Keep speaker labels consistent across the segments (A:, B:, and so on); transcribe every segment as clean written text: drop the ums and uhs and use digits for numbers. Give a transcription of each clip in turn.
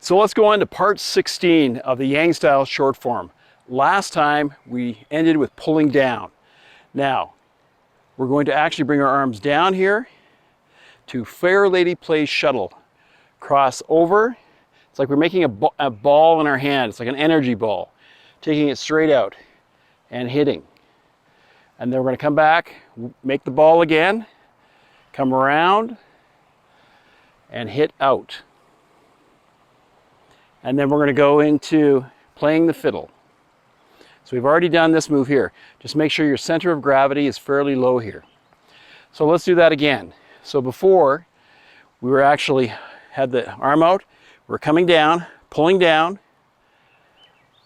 A: So let's go on to part 16 of the Yang style short form. Last time we ended with pulling down. Now we're going to actually bring our arms down here to Fair Lady Plays Shuttle. Cross over. It's like we're making a ball in our hand. It's like an energy ball. Taking it straight out and hitting. And then we're going to come back, make the ball again, come around and hit out. And then we're going to go into playing the fiddle. So we've already done this move here. Just make sure your center of gravity is fairly low here. So let's do that again. So before, we were actually had the arm out, we're coming down, pulling down,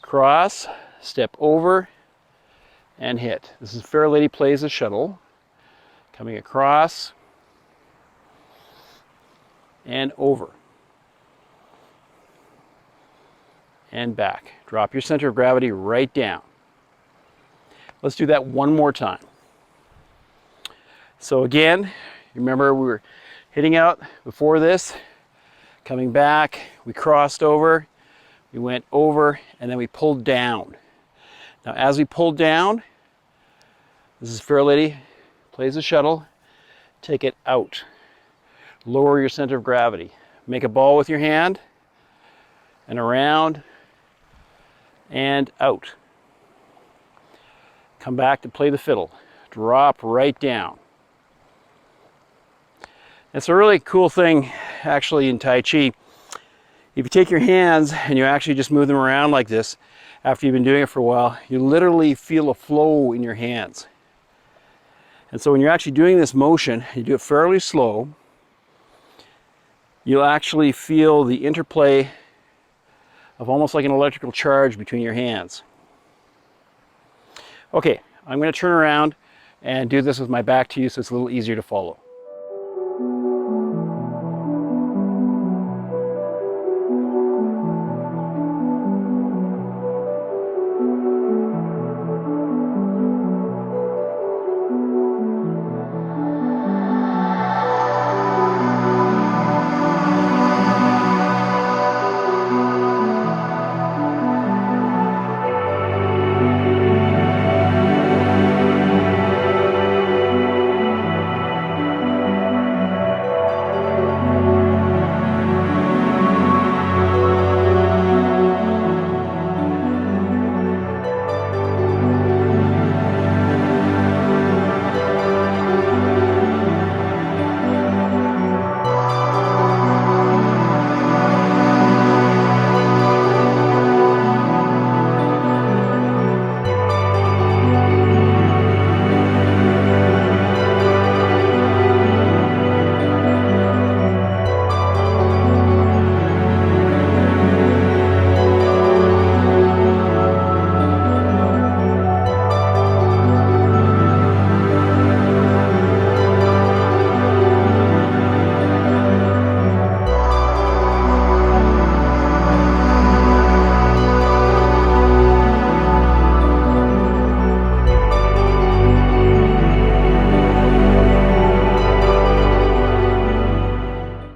A: cross, step over, and hit. This is Fair Lady Plays a Shuttle. Coming across, and over. And back. Drop your center of gravity right down. Let's do that one more time. So again, remember we were hitting out before this, coming back, we crossed over, we went over, and then we pulled down. Now as we pulled down, this is Fair Lady Plays a Shuttle, take it out. Lower your center of gravity. Make a ball with your hand, and around, and out. Come back to play the fiddle. Drop right down. It's a really cool thing actually in Tai Chi. If you take your hands and you actually just move them around like this, after you've been doing it for a while, you literally feel a flow in your hands. And so when you're actually doing this motion, you do it fairly slow, you'll actually feel the interplay of almost like an electrical charge between your hands. Okay, I'm going to turn around and do this with my back to you so it's a little easier to follow.